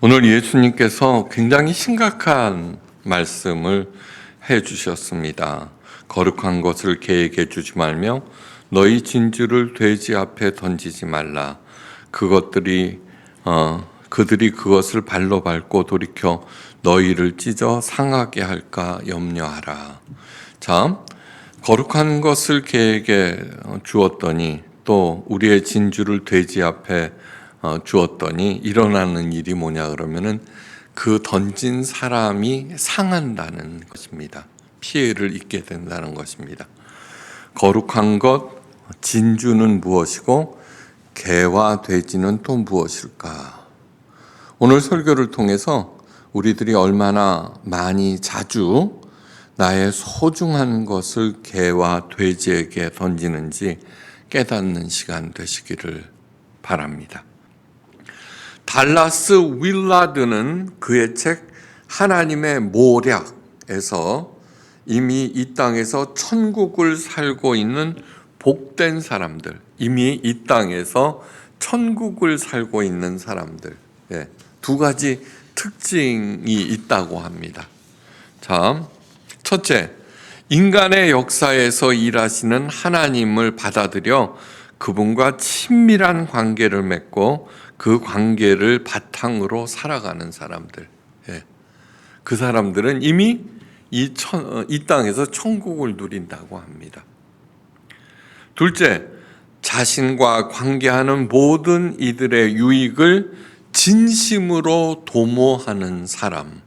오늘 예수님께서 굉장히 심각한 말씀을 해 주셨습니다. 거룩한 것을 개에게 주지 말며 너희 진주를 돼지 앞에 던지지 말라. 그들이 그것을 발로 밟고 돌이켜 너희를 찢어 상하게 할까 염려하라. 자, 거룩한 것을 개에게 주었더니 또 우리의 진주를 돼지 앞에 주었더니 일어나는 일이 뭐냐 그러면은 그 던진 사람이 상한다는 것입니다. 피해를 입게 된다는 것입니다. 거룩한 것, 진주는 무엇이고 개와 돼지는 또 무엇일까? 오늘 설교를 통해서 우리들이 얼마나 많이 자주 나의 소중한 것을 개와 돼지에게 던지는지 깨닫는 시간 되시기를 바랍니다. 달라스 윌라드는 그의 책 하나님의 모략에서 이미 이 땅에서 천국을 살고 있는 복된 사람들, 이미 이 땅에서 천국을 살고 있는 사람들, 두 가지 특징이 있다고 합니다. 자, 첫째, 인간의 역사에서 일하시는 하나님을 받아들여 그분과 친밀한 관계를 맺고 그 관계를 바탕으로 살아가는 사람들, 그 사람들은 이미 이 땅에서 천국을 누린다고 합니다. 둘째, 자신과 관계하는 모든 이들의 유익을 진심으로 도모하는 사람.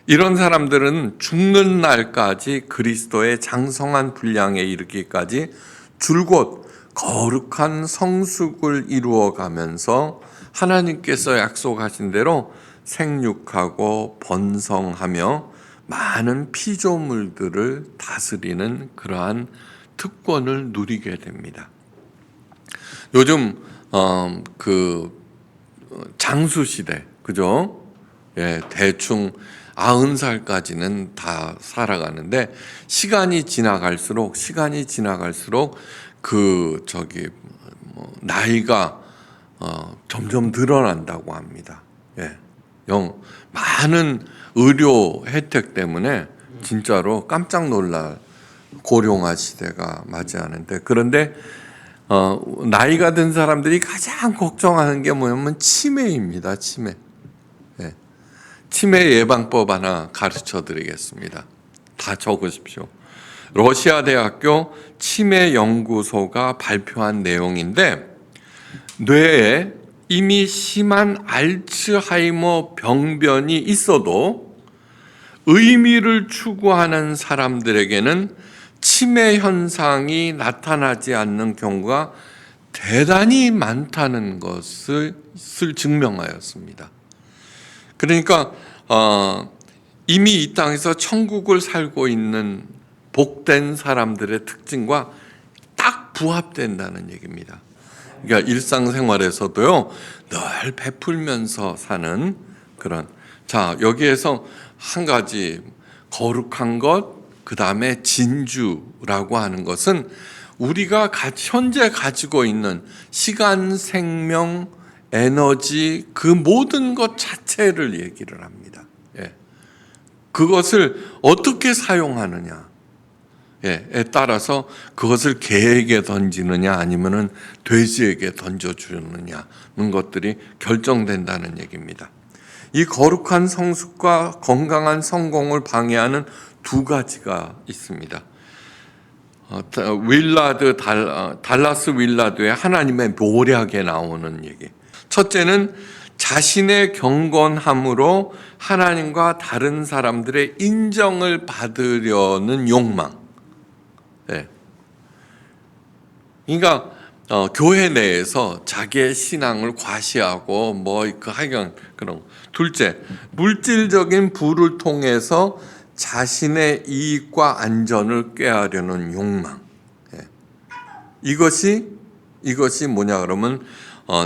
이런 사람들은 죽는 날까지 그리스도의 장성한 분량에 이르기까지 줄곧 거룩한 성숙을 이루어가면서 하나님께서 약속하신 대로 생육하고 번성하며 많은 피조물들을 다스리는 그러한 특권을 누리게 됩니다. 요즘 그 장수 시대, 그죠? 대충 90살까지는 다 살아가는데 시간이 지나갈수록 나이가 점점 늘어난다고 합니다. 많은 의료 혜택 때문에 진짜로 깜짝 놀랄 고령화 시대가 맞이하는데, 그런데 나이가 든 사람들이 가장 걱정하는 게 뭐냐면 치매입니다. 치매 예방법 하나 가르쳐 드리겠습니다. 다 적으십시오. 러시아 대학교 치매 연구소가 발표한 내용인데, 뇌에 이미 심한 알츠하이머 병변이 있어도 의미를 추구하는 사람들에게는 치매 현상이 나타나지 않는 경우가 대단히 많다는 것을 증명하였습니다. 그러니까 이미 이 땅에서 천국을 살고 있는 복된 사람들의 특징과 딱 부합된다는 얘기입니다. 그러니까 일상생활에서도요, 늘 베풀면서 사는 그런. 자, 여기에서 한 가지 거룩한 것, 그 다음에 진주라고 하는 것은 우리가 현재 가지고 있는 시간, 생명, 에너지, 그 모든 것 자체를 얘기를 합니다. 그것을 어떻게 사용하느냐에 따라서 그것을 개에게 던지느냐 아니면은 돼지에게 던져주느냐는 것들이 결정된다는 얘기입니다. 이 거룩한 성숙과 건강한 성공을 방해하는 두 가지가 있습니다. 달라스 윌라드의 하나님의 모략에 나오는 얘기. 첫째는 자신의 경건함으로 하나님과 다른 사람들의 인정을 받으려는 욕망. 그러니까 교회 내에서 자기의 신앙을 과시하고 그런. 둘째, 물질적인 부를 통해서 자신의 이익과 안전을 꾀하려는 욕망. 이것이 뭐냐 그러면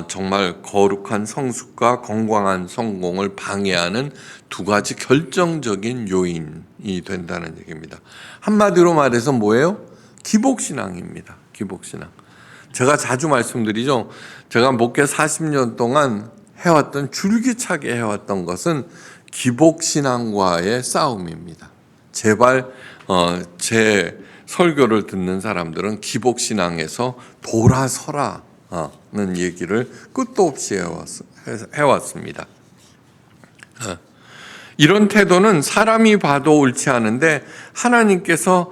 정말 거룩한 성숙과 건강한 성공을 방해하는 두 가지 결정적인 요인이 된다는 얘기입니다. 한마디로 말해서 뭐예요? 기복신앙입니다. 기복신앙. 제가 자주 말씀드리죠. 제가 목회 40년 동안 해왔던, 줄기차게 해왔던 것은 기복신앙과의 싸움입니다. 제발 제 설교를 듣는 사람들은 기복신앙에서 돌아서라는 얘기를 끝도 없이 해왔습니다. 이런 태도는 사람이 봐도 옳지 않은데 하나님께서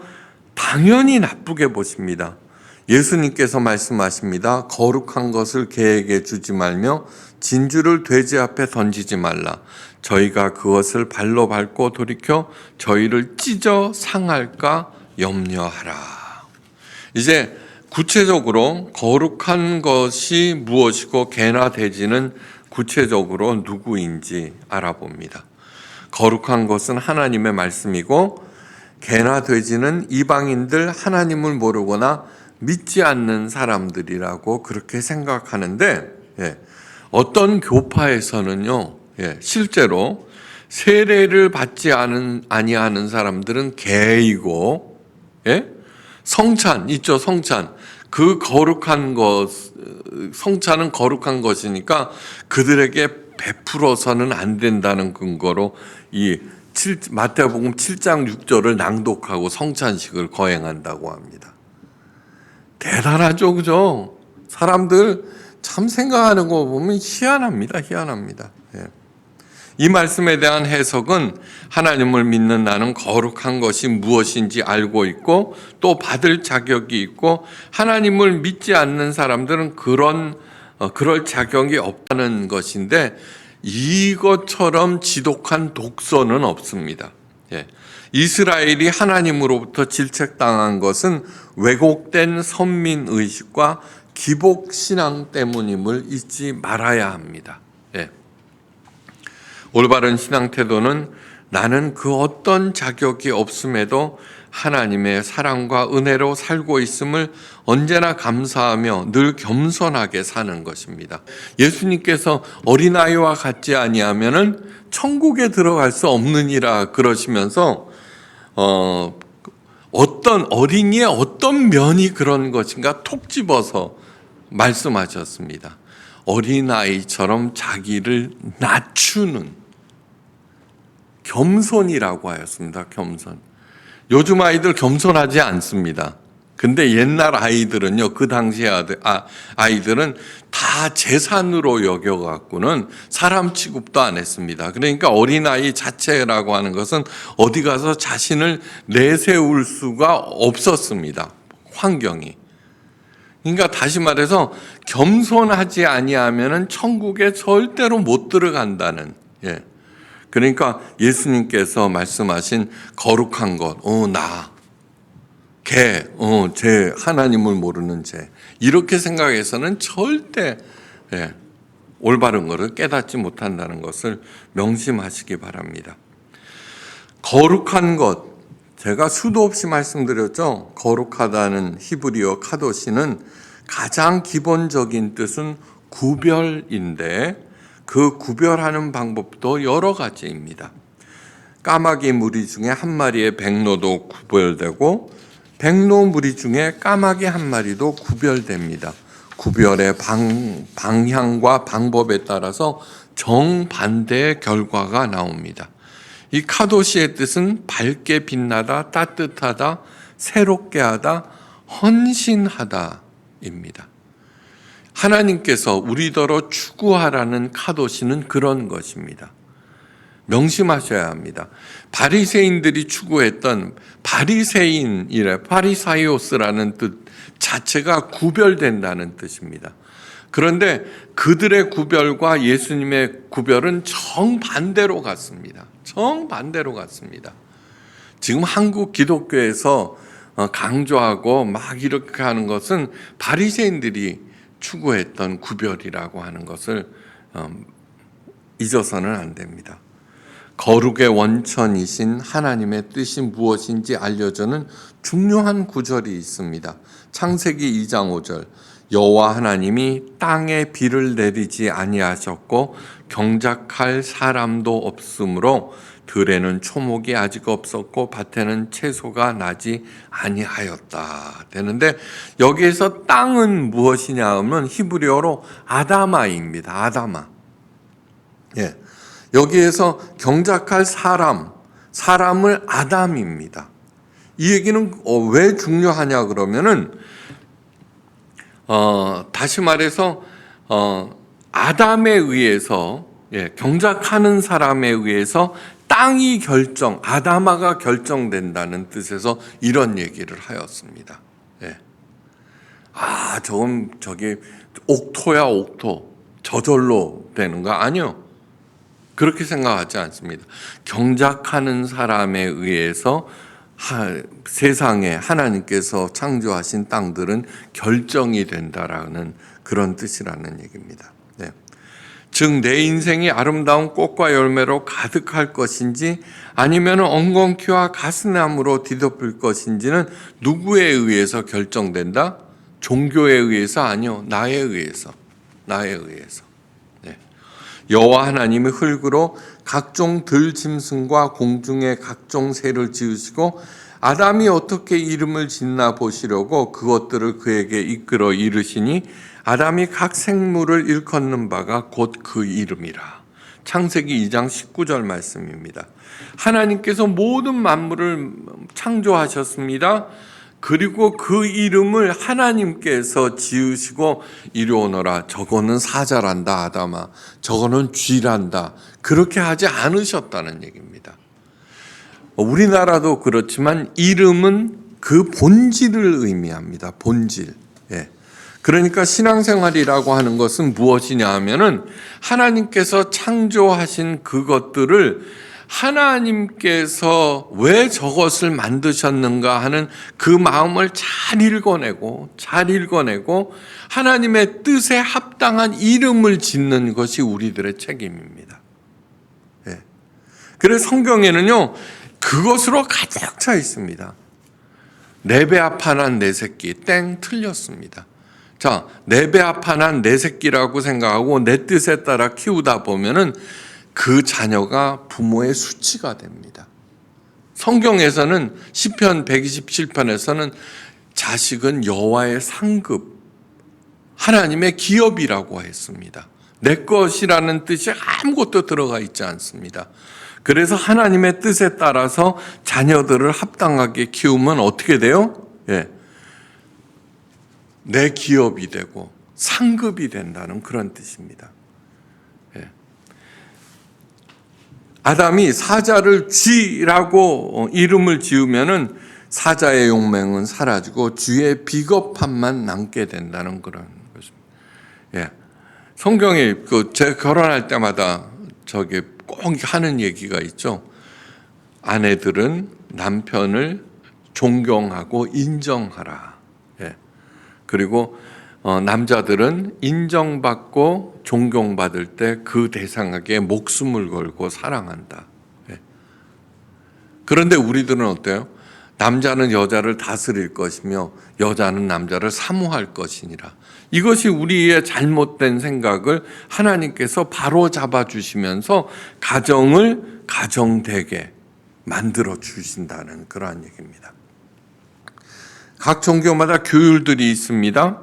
당연히 나쁘게 보십니다. 예수님께서 말씀하십니다. 거룩한 것을 개에게 주지 말며 진주를 돼지 앞에 던지지 말라. 저희가 그것을 발로 밟고 돌이켜 저희를 찢어 상할까 염려하라. 이제 구체적으로 거룩한 것이 무엇이고 개나 돼지는 구체적으로 누구인지 알아봅니다. 거룩한 것은 하나님의 말씀이고 개나 돼지는 이방인들, 하나님을 모르거나 믿지 않는 사람들이라고 그렇게 생각하는데, 어떤 교파에서는요, 실제로 세례를 받지 아니하는 사람들은 개이고, 성찬 있죠, 성찬. 그 거룩한 것, 성찬은 거룩한 것이니까 그들에게 베풀어서는 안 된다는 근거로 이 마태복음 7장 6절을 낭독하고 성찬식을 거행한다고 합니다. 대단하죠, 그죠? 사람들 참 생각하는 거 보면 희한합니다. 이 말씀에 대한 해석은 하나님을 믿는 나는 거룩한 것이 무엇인지 알고 있고 또 받을 자격이 있고, 하나님을 믿지 않는 사람들은 그럴 자격이 없다는 것인데, 이것처럼 지독한 독선은 없습니다. 이스라엘이 하나님으로부터 질책당한 것은 왜곡된 선민의식과 기복신앙 때문임을 잊지 말아야 합니다. 올바른 신앙 태도는 나는 그 어떤 자격이 없음에도 하나님의 사랑과 은혜로 살고 있음을 언제나 감사하며 늘 겸손하게 사는 것입니다. 예수님께서 어린아이와 같지 아니하면은 천국에 들어갈 수 없느니라 그러시면서 어떤 어린이의 어떤 면이 그런 것인가 톡 집어서 말씀하셨습니다. 어린아이처럼 자기를 낮추는 겸손이라고 하였습니다. 겸손. 요즘 아이들 겸손하지 않습니다. 근데 옛날 아이들은요, 그 당시 아이들은 다 재산으로 여겨갖고는 사람 취급도 안 했습니다. 그러니까 어린아이 자체라고 하는 것은 어디 가서 자신을 내세울 수가 없었습니다. 환경이. 그러니까 다시 말해서 겸손하지 아니하면은 천국에 절대로 못 들어간다는, 그러니까 예수님께서 말씀하신 거룩한 것, 제 하나님을 모르는 제, 이렇게 생각해서는 절대 올바른 것을 깨닫지 못한다는 것을 명심하시기 바랍니다. 거룩한 것, 제가 수도 없이 말씀드렸죠. 거룩하다는 히브리어 카도시는 가장 기본적인 뜻은 구별인데, 그 구별하는 방법도 여러 가지입니다. 까마귀 무리 중에 한 마리의 백로도 구별되고, 백로 무리 중에 까마귀 한 마리도 구별됩니다. 구별의 방향과 방법에 따라서 정반대의 결과가 나옵니다. 이 카도시의 뜻은 밝게 빛나다, 따뜻하다, 새롭게 하다, 헌신하다입니다. 하나님께서 우리더러 추구하라는 카도시는 그런 것입니다. 명심하셔야 합니다. 바리새인들이 추구했던 파리사이오스라는 뜻 자체가 구별된다는 뜻입니다. 그런데 그들의 구별과 예수님의 구별은 정반대로 갔습니다. 지금 한국 기독교에서 강조하고 막 이렇게 하는 것은 바리새인들이 추구했던 구별이라고 하는 것을 잊어서는 안 됩니다. 거룩의 원천이신 하나님의 뜻이 무엇인지 알려주는 중요한 구절이 있습니다. 창세기 2장 5절, 여호와 하나님이 땅에 비를 내리지 아니하셨고 경작할 사람도 없으므로 들에는 초목이 아직 없었고 밭에는 채소가 나지 아니하였다 되는데, 여기에서 땅은 무엇이냐 하면 히브리어로 아다마입니다. 아다마. 예. 여기에서 경작할 사람을 아담입니다. 이 얘기는 왜 중요하냐 그러면은 다시 말해서 아담에 의해서 경작하는 사람에 의해서 땅이 아담아가 결정된다는 뜻에서 이런 얘기를 하였습니다. 예. 저기 옥토야 옥토 저절로 되는 거 아니요. 그렇게 생각하지 않습니다. 경작하는 사람에 의해서 세상에 하나님께서 창조하신 땅들은 결정이 된다라는 그런 뜻이라는 얘기입니다. 네. 즉 내 인생이 아름다운 꽃과 열매로 가득할 것인지 아니면 엉겅퀴와 가스나무로 뒤덮일 것인지는 누구에 의해서 결정된다? 종교에 의해서 아니요. 나에 의해서. 네. 여호와 하나님이 흙으로 각종 들짐승과 공중의 각종 새를 지으시고 아담이 어떻게 이름을 짓나 보시려고 그것들을 그에게 이끌어 이르시니 아담이 각 생물을 일컫는 바가 곧 그 이름이라. 창세기 2장 19절 말씀입니다. 하나님께서 모든 만물을 창조하셨습니다. 그리고 그 이름을 하나님께서 지으시고 이르오너라. 저거는 사자란다 아담아. 저거는 쥐란다. 그렇게 하지 않으셨다는 얘기입니다. 우리나라도 그렇지만 이름은 그 본질을 의미합니다. 본질. 예. 그러니까 신앙생활이라고 하는 것은 무엇이냐 하면은 하나님께서 창조하신 그것들을 하나님께서 왜 저것을 만드셨는가 하는 그 마음을 잘 읽어내고 하나님의 뜻에 합당한 이름을 짓는 것이 우리들의 책임입니다. 예. 그래서 성경에는요, 그것으로 가득 차 있습니다. 내 배 아파난 내 새끼, 땡, 틀렸습니다. 자, 내 배 아파난 내 새끼라고 생각하고 내 뜻에 따라 키우다 보면은 그 자녀가 부모의 수치가 됩니다. 성경에서는 시편 127편에서는 자식은 여호와의 상급, 하나님의 기업이라고 했습니다. 내 것이라는 뜻이 아무것도 들어가 있지 않습니다. 그래서 하나님의 뜻에 따라서 자녀들을 합당하게 키우면 어떻게 돼요? 예. 내 기업이 되고 상급이 된다는 그런 뜻입니다. 예. 아담이 사자를 쥐라고 이름을 지으면은 사자의 용맹은 사라지고 쥐의 비겁함만 남게 된다는 그런 것입니다. 예. 성경에 제가 결혼할 때마다 꼭 하는 얘기가 있죠. 아내들은 남편을 존경하고 인정하라. 예. 그리고 남자들은 인정받고 존경받을 때 그 대상에게 목숨을 걸고 사랑한다. 예. 그런데 우리들은 어때요? 남자는 여자를 다스릴 것이며 여자는 남자를 사모할 것이니라. 이것이 우리의 잘못된 생각을 하나님께서 바로 잡아주시면서 가정을 가정되게 만들어 주신다는 그러한 얘기입니다. 각 종교마다 규율들이 있습니다.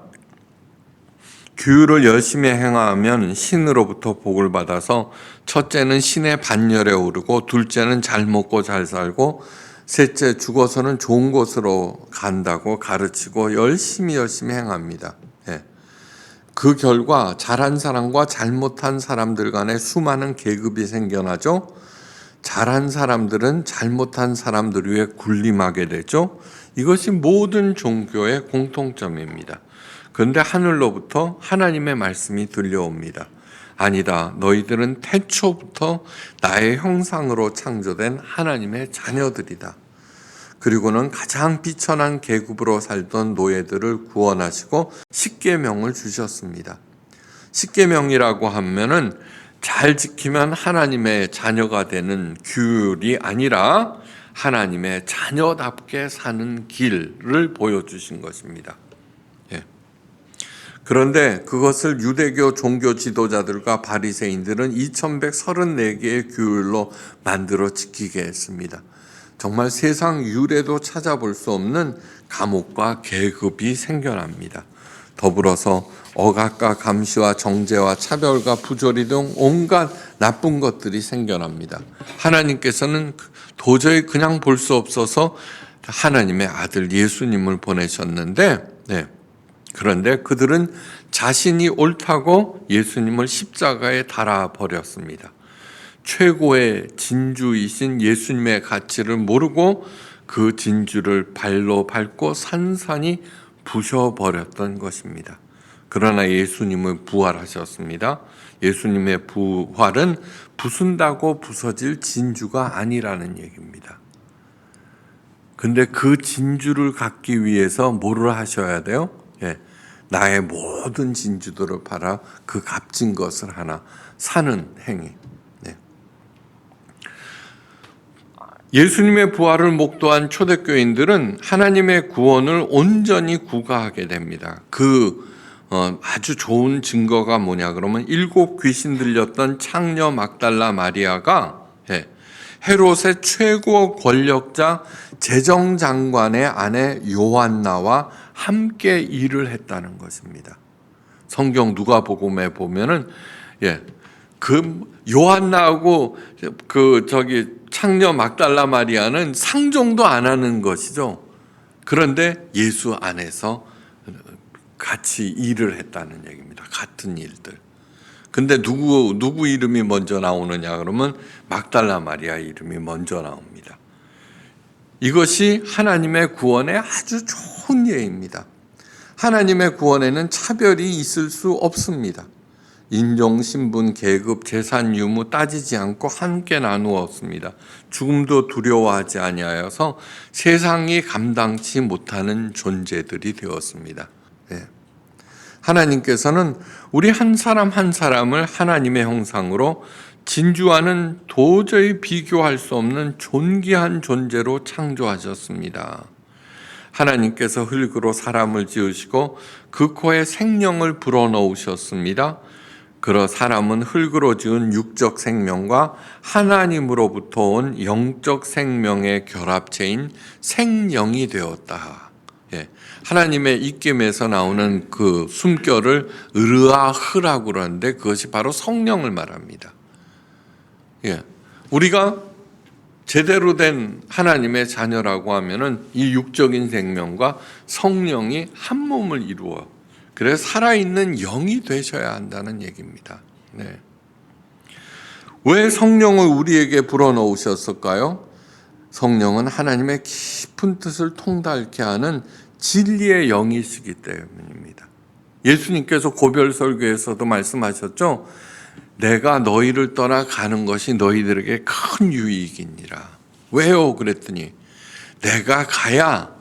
규율을 열심히 행하면 신으로부터 복을 받아서 첫째는 신의 반열에 오르고 둘째는 잘 먹고 잘 살고 셋째 죽어서는 좋은 곳으로 간다고 가르치고 열심히 행합니다. 예. 그 결과 잘한 사람과 잘못한 사람들 간에 수많은 계급이 생겨나죠. 잘한 사람들은 잘못한 사람들 위에 군림하게 되죠. 이것이 모든 종교의 공통점입니다. 그런데 하늘로부터 하나님의 말씀이 들려옵니다. 아니다. 너희들은 태초부터 나의 형상으로 창조된 하나님의 자녀들이다. 그리고는 가장 비천한 계급으로 살던 노예들을 구원하시고 십계명을 주셨습니다. 십계명이라고 하면은 잘 지키면 하나님의 자녀가 되는 규율이 아니라 하나님의 자녀답게 사는 길을 보여주신 것입니다. 예. 그런데 그것을 유대교 종교 지도자들과 바리새인들은 2134개의 규율로 만들어 지키게 했습니다. 정말 세상 유래도 찾아볼 수 없는 감옥과 계급이 생겨납니다. 더불어서 억압과 감시와 정죄와 차별과 부조리 등 온갖 나쁜 것들이 생겨납니다. 하나님께서는 도저히 그냥 볼 수 없어서 하나님의 아들 예수님을 보내셨는데, 그런데 그들은 자신이 옳다고 예수님을 십자가에 달아버렸습니다. 최고의 진주이신 예수님의 가치를 모르고 그 진주를 발로 밟고 산산이 부셔버렸던 것입니다. 그러나 예수님은 부활하셨습니다. 예수님의 부활은 부순다고 부서질 진주가 아니라는 얘기입니다. 근데 그 진주를 갖기 위해서 뭐를 하셔야 돼요? 나의 모든 진주들을 팔아 그 값진 것을 하나 사는 행위. 예수님의 부활을 목도한 초대교인들은 하나님의 구원을 온전히 구가하게 됩니다. 아주 좋은 증거가 뭐냐 그러면 7 귀신 들렸던 창녀 막달라 마리아가 헤롯의 최고 권력자 재정장관의 아내 요한나와 함께 일을 했다는 것입니다. 성경 누가복음에 보면은 그 요한나하고 창녀 막달라 마리아는 상종도 안 하는 것이죠. 그런데 예수 안에서 같이 일을 했다는 얘기입니다. 같은 일들. 근데 누구 이름이 먼저 나오느냐 그러면 막달라 마리아 이름이 먼저 나옵니다. 이것이 하나님의 구원의 아주 좋은 예입니다. 하나님의 구원에는 차별이 있을 수 없습니다. 인종, 신분, 계급, 재산, 유무 따지지 않고 함께 나누었습니다. 죽음도 두려워하지 아니하여서 세상이 감당치 못하는 존재들이 되었습니다. 하나님께서는 우리 한 사람 한 사람을 하나님의 형상으로 진주와는 도저히 비교할 수 없는 존귀한 존재로 창조하셨습니다. 하나님께서 흙으로 사람을 지으시고 그 코에 생명을 불어넣으셨습니다. 그러 사람은 흙으로 지은 육적 생명과 하나님으로부터 온 영적 생명의 결합체인 생령이 되었다. 하나님의 입김에서 나오는 그 숨결을 으르아흐라고 그러는데 그것이 바로 성령을 말합니다. 우리가 제대로 된 하나님의 자녀라고 하면은 이 육적인 생명과 성령이 한 몸을 이루어 그래서 살아있는 영이 되셔야 한다는 얘기입니다. 왜 성령을 우리에게 불어넣으셨을까요? 성령은 하나님의 깊은 뜻을 통달케 하는 진리의 영이시기 때문입니다. 예수님께서 고별 설교에서도 말씀하셨죠. 내가 너희를 떠나 가는 것이 너희들에게 큰 유익이니라. 왜요? 그랬더니 내가 가야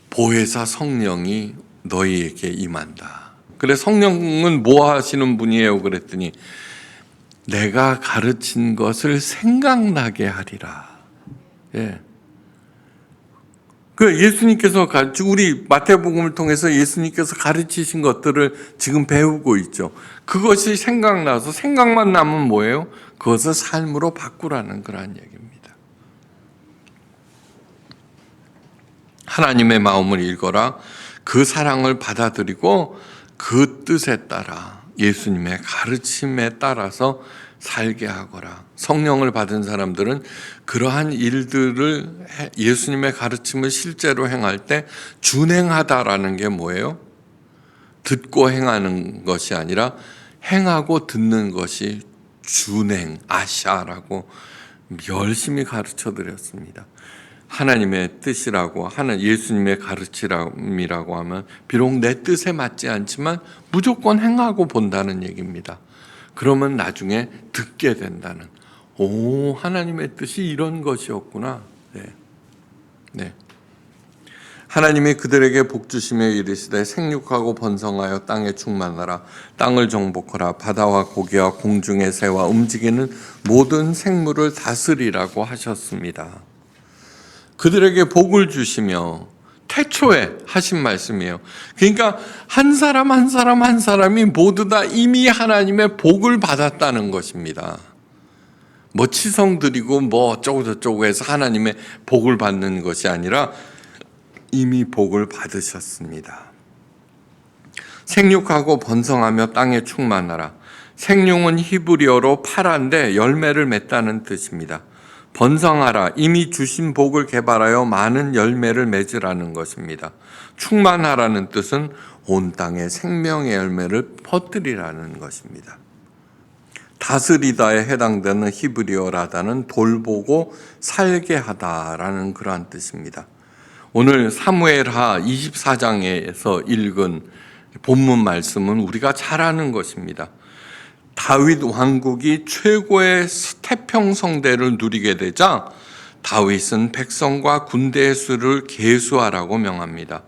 보혜사 성령이 너희에게 임한다. 그래 성령은 뭐 하시는 분이에요? 그랬더니 내가 가르친 것을 생각나게 하리라. 예수님께서 우리 마태복음을 통해서 예수님께서 가르치신 것들을 지금 배우고 있죠. 그것이 생각나서 생각만 나면 뭐예요? 그것을 삶으로 바꾸라는 그런 얘기입니다. 하나님의 마음을 읽어라. 그 사랑을 받아들이고 그 뜻에 따라 예수님의 가르침에 따라서 살게 하거라. 성령을 받은 사람들은 그러한 일들을 예수님의 가르침을 실제로 행할 때 준행하다라는 게 뭐예요? 듣고 행하는 것이 아니라 행하고 듣는 것이 준행, 아샤라고 열심히 가르쳐 드렸습니다. 하나님의 뜻이라고 하는 예수님의 가르침이라고 하면 비록 내 뜻에 맞지 않지만 무조건 행하고 본다는 얘기입니다. 그러면 나중에 듣게 된다는 하나님의 뜻이 이런 것이었구나. 하나님이 그들에게 복주시며 이르시되 생육하고 번성하여 땅에 충만하라. 땅을 정복하라. 바다와 고기와 공중의 새와 움직이는 모든 생물을 다스리라고 하셨습니다. 그들에게 복을 주시며 태초에 하신 말씀이에요. 그러니까 한 사람 한 사람 한 사람이 모두 다 이미 하나님의 복을 받았다는 것입니다. 뭐 치성 드리고 뭐 어쩌고 저쩌고 해서 하나님의 복을 받는 것이 아니라 이미 복을 받으셨습니다. 생육하고 번성하며 땅에 충만하라. 생육은 히브리어로 파란데 열매를 맺다는 뜻입니다. 번성하라, 이미 주신 복을 개발하여 많은 열매를 맺으라는 것입니다. 충만하라는 뜻은 온 땅에 생명의 열매를 퍼뜨리라는 것입니다. 다스리다에 해당되는 히브리어 라다는 돌보고 살게 하다라는 그러한 뜻입니다. 오늘 사무엘하 24장에서 읽은 본문 말씀은 우리가 잘 아는 것입니다. 다윗 왕국이 최고의 태평성대를 누리게 되자 다윗은 백성과 군대의 수를 계수하라고 명합니다.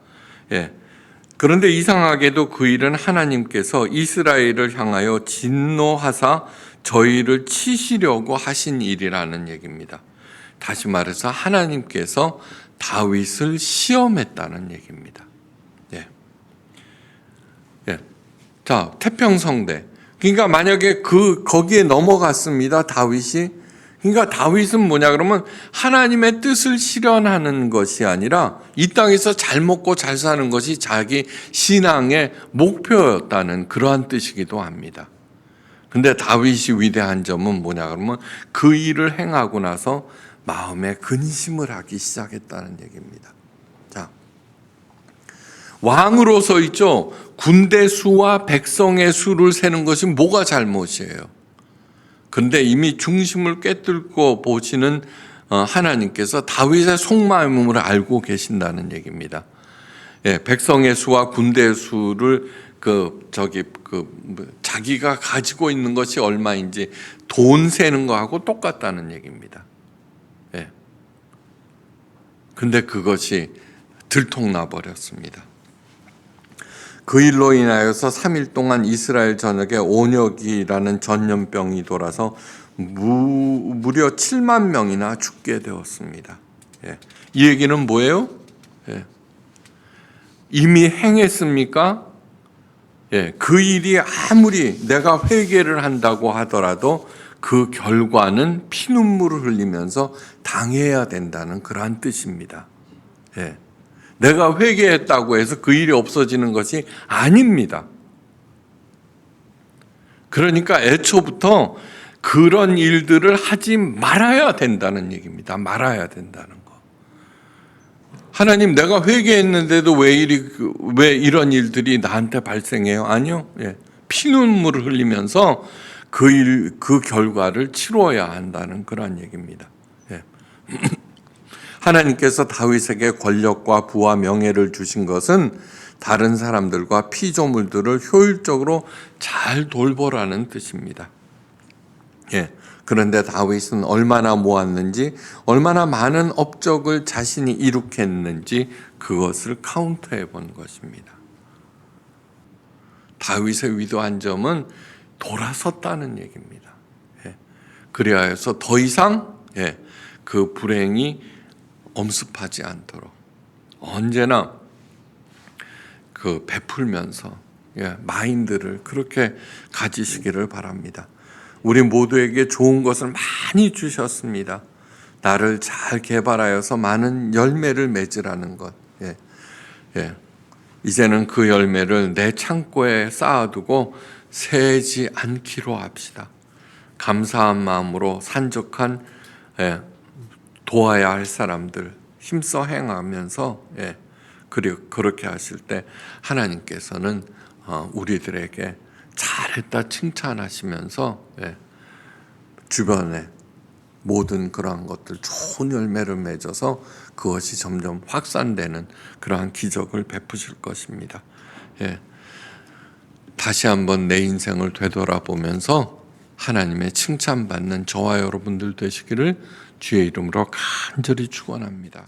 그런데 이상하게도 그 일은 하나님께서 이스라엘을 향하여 진노하사 저희를 치시려고 하신 일이라는 얘기입니다. 다시 말해서 하나님께서 다윗을 시험했다는 얘기입니다. 자, 태평성대. 그러니까 만약에 거기에 넘어갔습니다, 다윗이. 그러니까 다윗은 뭐냐 그러면 하나님의 뜻을 실현하는 것이 아니라 이 땅에서 잘 먹고 잘 사는 것이 자기 신앙의 목표였다는 그러한 뜻이기도 합니다. 근데 다윗이 위대한 점은 뭐냐 그러면 그 일을 행하고 나서 마음에 근심을 하기 시작했다는 얘기입니다. 자, 왕으로서 있죠. 군대 수와 백성의 수를 세는 것이 뭐가 잘못이에요? 근데 이미 중심을 꿰뚫고 보시는 하나님께서 다윗의 속마음을 알고 계신다는 얘기입니다. 백성의 수와 군대의 수를 자기가 가지고 있는 것이 얼마인지 돈 세는 거하고 똑같다는 얘기입니다. 근데 그것이 들통나 버렸습니다. 그 일로 인하여서 3일 동안 이스라엘 전역에 온역이라는 전염병이 돌아서 무려 7만 명이나 죽게 되었습니다. 이 얘기는 뭐예요? 이미 행했습니까? 그 일이 아무리 내가 회개를 한다고 하더라도 그 결과는 피눈물을 흘리면서 당해야 된다는 그러한 뜻입니다. 내가 회개했다고 해서 그 일이 없어지는 것이 아닙니다. 그러니까 애초부터 그런 일들을 하지 말아야 된다는 얘기입니다. 말아야 된다는 거. 하나님, 내가 회개했는데도 왜 이런 일들이 나한테 발생해요? 아니요. 피눈물을 흘리면서 그 결과를 치러야 한다는 그런 얘기입니다. 하나님께서 다윗에게 권력과 부와 명예를 주신 것은 다른 사람들과 피조물들을 효율적으로 잘 돌보라는 뜻입니다. 그런데 다윗은 얼마나 모았는지, 얼마나 많은 업적을 자신이 이룩했는지 그것을 카운트해 본 것입니다. 다윗의 위대한 점은 돌아섰다는 얘기입니다. 그래야 해서 더 이상 그 불행이 엄습하지 않도록 언제나 그 베풀면서 마인드를 그렇게 가지시기를 바랍니다. 우리 모두에게 좋은 것을 많이 주셨습니다. 나를 잘 개발하여서 많은 열매를 맺으라는 것. 이제는 그 열매를 내 창고에 쌓아두고 세지 않기로 합시다. 감사한 마음으로 산적한 도와야 할 사람들 힘써 행하면서 그렇게 하실 때 하나님께서는 우리들에게 잘했다 칭찬하시면서 주변에 모든 그러한 것들 좋은 열매를 맺어서 그것이 점점 확산되는 그러한 기적을 베푸실 것입니다. 다시 한번 내 인생을 되돌아보면서 하나님의 칭찬받는 저와 여러분들 되시기를 주의 이름으로 간절히 축원합니다.